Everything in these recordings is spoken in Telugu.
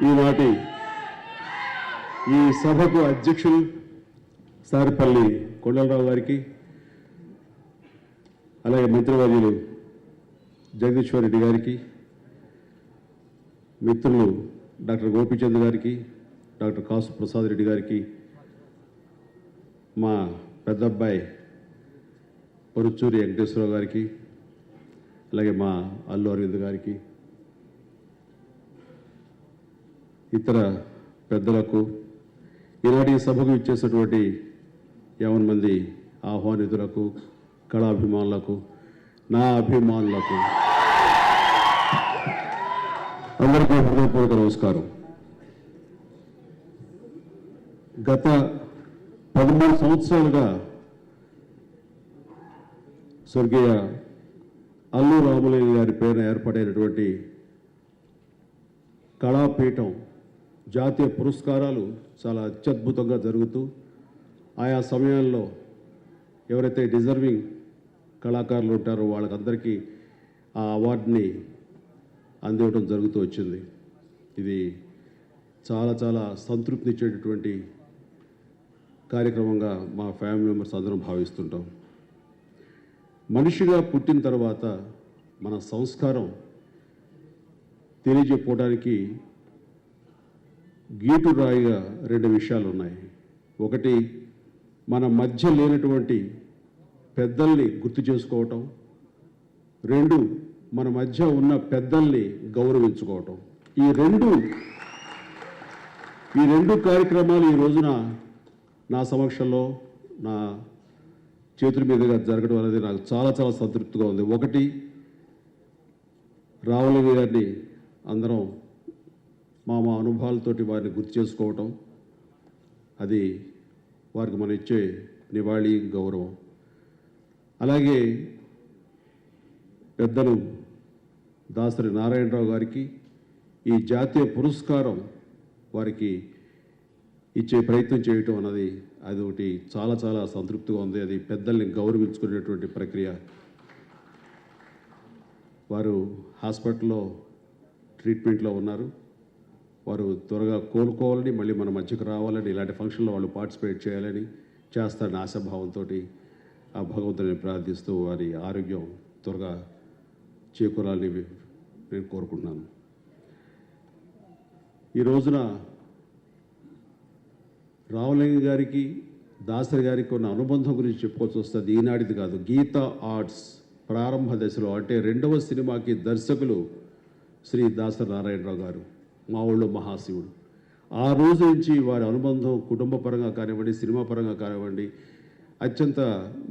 ఈనాటి ఈ సభకు అధ్యక్షులు సారిపల్లి కొండలరావు గారికి, అలాగే మంత్రివర్యులు జగదీశ్వర్ రెడ్డి గారికి, మిత్రులు డాక్టర్ గోపీచంద్ గారికి, డాక్టర్ కాసు ప్రసాద్ రెడ్డి గారికి, మా పెద్దబ్బాయి పరుచూరి వెంకటేశ్వరరావు గారికి, అలాగే మా అల్లు అరవింద్ గారికి, ఇతర పెద్దలకు, ఈనాటి సభకు ఇచ్చేసినటువంటి 50 మంది ఆహ్వానితులకు, కళాభిమానులకు, నా అభిమానులకు అందరికీ హృదయపూర్వక నమస్కారం. గత 13 సంవత్సరాలుగా స్వర్గీయ అల్లు రామలింగ గారి పేరున ఏర్పడైనటువంటి కళాపీఠం జాతీయ పురస్కారాలు చాలా అత్యద్భుతంగా జరుగుతూ, ఆయా సమయాల్లో ఎవరైతే డిజర్వింగ్ కళాకారులు ఉంటారో వాళ్ళకందరికీ ఆ అవార్డుని అందివ్వడం జరుగుతూ వచ్చింది. ఇది చాలా చాలా సంతృప్తినిచ్చేటటువంటి కార్యక్రమంగా మా ఫ్యామిలీ మెంబర్స్ అందరం భావిస్తుంటాం. మనిషిగా పుట్టిన తర్వాత మన సంస్కారం తెలియజెప్పుకోవడానికి గీటు రాయిగా 2 విషయాలు ఉన్నాయి. ఒకటి, మన మధ్య లేనటువంటి పెద్దల్ని గుర్తు చేసుకోవటం. 2, మన మధ్య ఉన్న పెద్దల్ని గౌరవించుకోవటం. ఈ రెండు కార్యక్రమాలు ఈ రోజున నా సమక్షంలో నా చేతుల మీదుగా జరగడం అనేది నాకు చాలా చాలా సంతృప్తిగా ఉంది. ఒకటి, రామలింగ గారిని అందరం మా అనుభవాలతోటి వారిని గుర్తు చేసుకోవటం, అది వారికి మనం ఇచ్చే నివాళి, గౌరవం. అలాగే పెద్దలు దాసరి నారాయణరావు గారికి ఈ జాతీయ పురస్కారం వారికి ఇచ్చే ప్రయత్నం చేయటం అన్నది అది ఒకటి చాలా చాలా సంతృప్తిగా ఉంది. అది పెద్దల్ని గౌరవించుకునేటువంటి ప్రక్రియ. వారు హాస్పిటల్లో ట్రీట్మెంట్లో ఉన్నారు. వారు త్వరగా కోలుకోవాలని, మళ్ళీ మన మధ్యకు రావాలని, ఇలాంటి ఫంక్షన్లో వాళ్ళు పార్టిసిపేట్ చేయాలని, చేస్తారని ఆశాభావంతో ఆ భగవంతుని ప్రార్థిస్తూ వారి ఆరోగ్యం త్వరగా చేకూరాలని నేను కోరుకుంటున్నాను. ఈ రోజున రామలింగ గారికి, దాసరి గారికి ఉన్న అనుబంధం గురించి చెప్పుకోవాల్సి వస్తుంది. ఈనాటిది కాదు, గీతా ఆర్ట్స్ ప్రారంభ దశలో, అంటే 2వ సినిమాకి దర్శకులు శ్రీ దాసరి నారాయణరావు గారు, మా ఊళ్ళో మహాశివుడు. ఆ రోజు నుంచి వారి అనుబంధం కుటుంబ పరంగా కానివ్వండి, సినిమా పరంగా కానివ్వండి, అత్యంత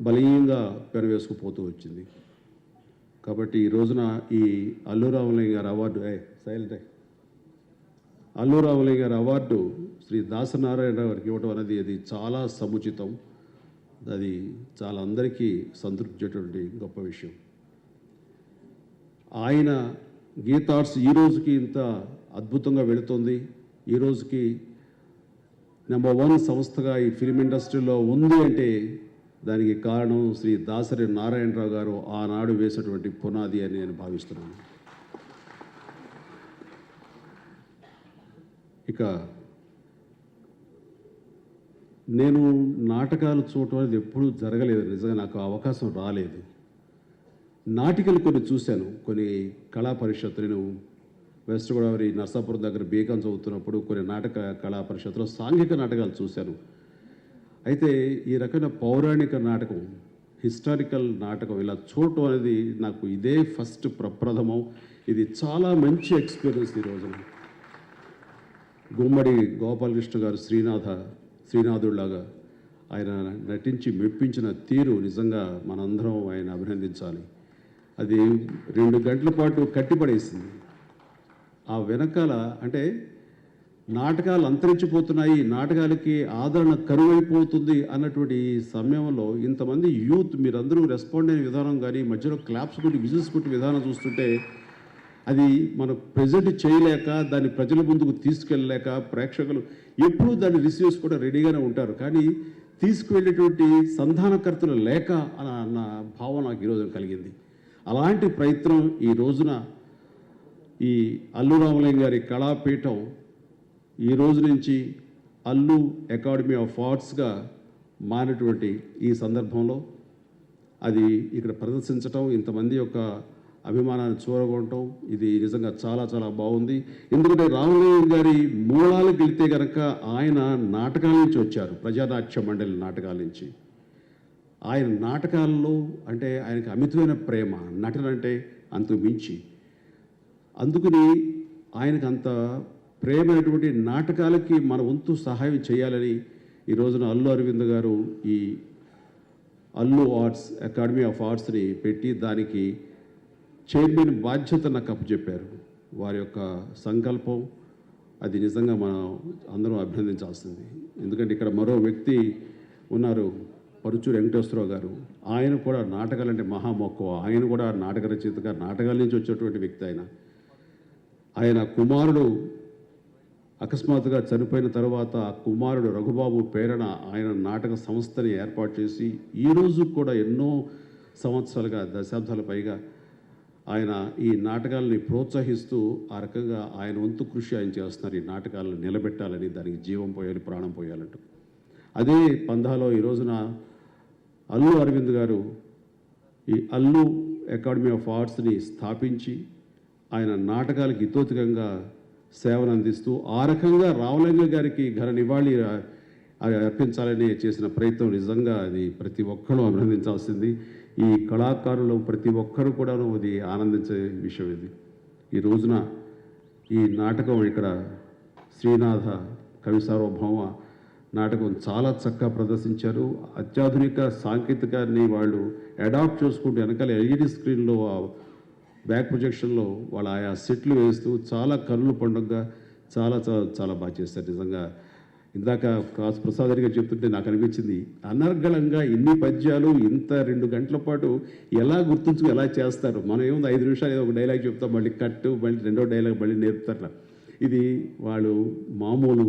బలీయంగా పెనవేసుకుపోతూ వచ్చింది. కాబట్టి ఈ రోజున ఈ అల్లు రామలింగ గారి అవార్డు అల్లు రామలింగ గారి అవార్డు శ్రీ దాసరి నారాయణరావు గారికి ఇవ్వడం అనేది అది చాలా సముచితం. అది చాలా అందరికీ సంతృప్తించేటువంటి గొప్ప విషయం. ఆయన గీతార్ట్స్ ఈ రోజుకి ఇంత అద్భుతంగా వెళుతుంది. ఈ రోజుకి నెంబర్ 1 సంస్థగా ఈ ఫిల్మ్ ఇండస్ట్రీలో ఉంది అంటే దానికి కారణం శ్రీ దాసరి నారాయణరావు గారు ఆనాడు వేసినటువంటి పునాది అని నేను భావిస్తున్నాను. ఇక నేను నాటకాలు చూడటం అనేది ఎప్పుడూ జరగలేదు. నిజంగా నాకు అవకాశం రాలేదు. నాటికలు కొన్ని చూశాను, కొన్ని కళా పరిషత్తులు. నేను వెస్ట్ గోదావరి నర్సాపురం దగ్గర బీకాం చదువుతున్నప్పుడు కొన్ని నాటక కళా పరిషత్తులో సాంఘిక నాటకాలు చూశాను. అయితే ఈ రకమైన పౌరాణిక నాటకం, హిస్టారికల్ నాటకం ఇలా చూడటం అనేది నాకు ఇదే ఫస్ట్ ప్రప్రథమం. ఇది చాలా మంచి ఎక్స్పీరియన్స్. ఈ రోజున గుమ్మడి గోపాలకృష్ణ గారు శ్రీనాథుడిలాగా ఆయన నటించి మెప్పించిన తీరు నిజంగా మనందరం ఆయన అభినందించాలి. అది 2 గంటల పాటు కట్టిపడేసింది. ఆ వెనకాల అంటే నాటకాలు అంతరించిపోతున్నాయి, నాటకాలకి ఆదరణ కరువైపోతుంది అన్నటువంటి సమయంలో ఇంతమంది యూత్ మీరందరూ రెస్పాండ్ అయిన విధానం కానీ, మధ్యలో క్లాప్స్ కొట్టి విజిల్స్ కొట్టి విధానం చూస్తుంటే అది మనం ప్రజెంట్ చేయలేక, దాన్ని ప్రజల ముందుకు తీసుకెళ్ళలేక, ప్రేక్షకులు ఎప్పుడూ దాన్ని రిసీవ్ చేసుకోవడం రెడీగానే ఉంటారు, కానీ తీసుకువెళ్ళేటువంటి సంధానకర్తలు లేక అన్న భావన నాకు ఈరోజు కలిగింది. అలాంటి ప్రయత్నం ఈ రోజున ఈ అల్లు రామలింగ గారి కళాపీఠం ఈ రోజు నుంచి అల్లు అకాడమీ ఆఫ్ ఆర్ట్స్గా మారినటువంటి ఈ సందర్భంలో అది ఇక్కడ ప్రదర్శించటం, ఇంతమంది యొక్క అభిమానాన్ని చూరగొనటం, ఇది నిజంగా చాలా చాలా బాగుంది. ఎందుకంటే రామలింగం గారి మూలాలకు వెళ్తే కనుక ఆయన నాటకాల నుంచి వచ్చారు, ప్రజానాట్య మండలి నాటకాల నుంచి. ఆయన నాటకాల్లో అంటే ఆయనకి అమితమైన ప్రేమ, నటన అంటే అంతకు మించి. అందుకని ఆయనకు అంత ప్రేమైనటువంటి నాటకాలకి మన వంతు సహాయం చేయాలని ఈ రోజున అల్లు అరవింద్ గారు ఈ అల్లు ఆర్ట్స్ అకాడమీ ఆఫ్ ఆర్ట్స్ని పెట్టి దానికి చైర్మన్ బాధ్యత నాకు అప్పచెప్పారు. వారి యొక్క సంకల్పం అది నిజంగా మనం అందరం అభినందించాల్సింది. ఎందుకంటే ఇక్కడ మరో వ్యక్తి ఉన్నారు, పరుచూరి వెంకటేశ్వరరావు గారు. ఆయన కూడా నాటకాలంటే మహామక్కువ. ఆయన కూడా నాటక రచయితగా నాటకాల నుంచి వచ్చేటువంటి వ్యక్తి. ఆయన కుమారుడు అకస్మాత్తుగా చనిపోయిన తర్వాత ఆ కుమారుడు రఘుబాబు ప్రేరణ ఆయన నాటక సంస్థని ఏర్పాటు చేసి ఈ రోజు కూడా ఎన్నో సంవత్సరాలుగా, దశాబ్దాల పైగా ఆయన ఈ నాటకాలని ప్రోత్సహిస్తూ ఆ రకంగా ఆయన వంతు కృషి ఆయన చేస్తున్నారు. ఈ నాటకాలను నిలబెట్టాలని, దానికి జీవం పోయాలి, ప్రాణం పోయాలంటూ. అదే పందాలో ఈ రోజున అల్లు అరవింద్ గారు ఈ అల్లు అకాడమీ ఆఫ్ ఆర్ట్స్ని స్థాపించి ఆయన నాటకాలకు ఇతోతికంగా సేవను అందిస్తూ ఆ రకంగా రామలింగ గారికి ఘన నివాళి అర్పించాలని చేసిన ప్రయత్నం నిజంగా అది ప్రతి ఒక్కరూ అభినందించాల్సింది. ఈ కళాకారులు ప్రతి ఒక్కరూ కూడా అది ఆనందించే విషయం. ఇది ఈ రోజున ఈ నాటకం ఇక్కడ శ్రీనాథ కవి సార్వభౌమ నాటకం చాలా చక్కగా ప్రదర్శించారు. అత్యాధునిక సాంకేతికాన్ని వాళ్ళు అడాప్ట్ చేసుకుంటూ వెనకాల ఎల్ఈడి స్క్రీన్లో బ్యాక్ ప్రొజెక్షన్లో వాళ్ళు ఆయా సెట్లు వేస్తూ చాలా కన్నుల పండుగగా చాలా చాలా చాలా బాగా చేస్తారు. నిజంగా ఇందాక కాసు ప్రసాద్ గారు చెప్తుంటే నాకు అనిపించింది, అనర్గళంగా ఇన్ని పద్యాలు ఇంత 2 గంటల పాటు ఎలా గుర్తుంచుకు ఎలా చేస్తారు. మనం ఏముంది 5 నిమిషాలు ఏదో ఒక డైలాగ్ చెప్తాం, మళ్ళీ కట్టు, మళ్ళీ రెండో డైలాగ్ మళ్ళీ నేర్పుతారు. ఇది వాళ్ళు మామూలు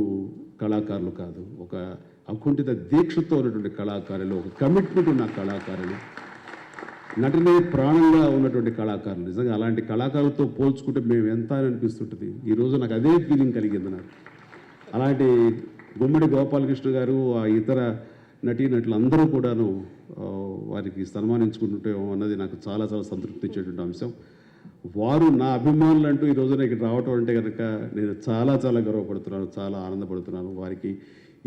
కళాకారులు కాదు, ఒక అకుంఠిత దీక్షతో ఉన్నటువంటి కళాకారులు, ఒక కమిట్మెంట్ ఉన్న కళాకారులు, నటనే ప్రాణంగా ఉన్నటువంటి కళాకారులు. నిజంగా అలాంటి కళాకారులతో పోల్చుకుంటే మేము ఎంత అని అనిపిస్తుంటుంది. ఈరోజు నాకు అదే ఫీలింగ్ కలిగింది. నాకు అలాంటి గుమ్మడి గోపాలకృష్ణ గారు, ఆ ఇతర నటీనటులు అందరూ కూడాను వారికి సన్మానించుకుంటుంటే అన్నది నాకు చాలా చాలా సంతృప్తి ఇచ్చేటువంటి అంశం. వారు నా అభిమానులు అంటూ ఈ రోజున ఇక్కడ రావటం అంటే కనుక నేను చాలా చాలా గర్వపడుతున్నాను, చాలా ఆనందపడుతున్నాను. వారికి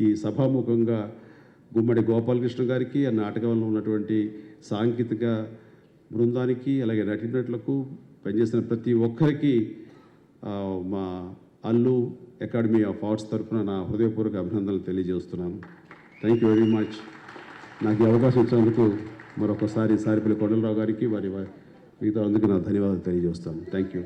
ఈ సభాముఖంగా గుమ్మడి గోపాలకృష్ణ గారికి, ఆ నాటకంలో ఉన్నటువంటి సాంకేతిక బృందానికి, అలాగే నటీనటులకు పనిచేసిన ప్రతి ఒక్కరికి మా అల్లు అకాడమీ ఆఫ్ ఆర్ట్స్ తరఫున నా హృదయపూర్వక అభినందనలు తెలియజేస్తున్నాను. Thank you very much. నాకు ఈ అవకాశం ఇచ్చినందుకు మరొకసారి సారిపల్లి కొండలరావు గారికి, మిగతా అందుకు నా ధన్యవాదాలు తెలియజేస్తాను. Thank you.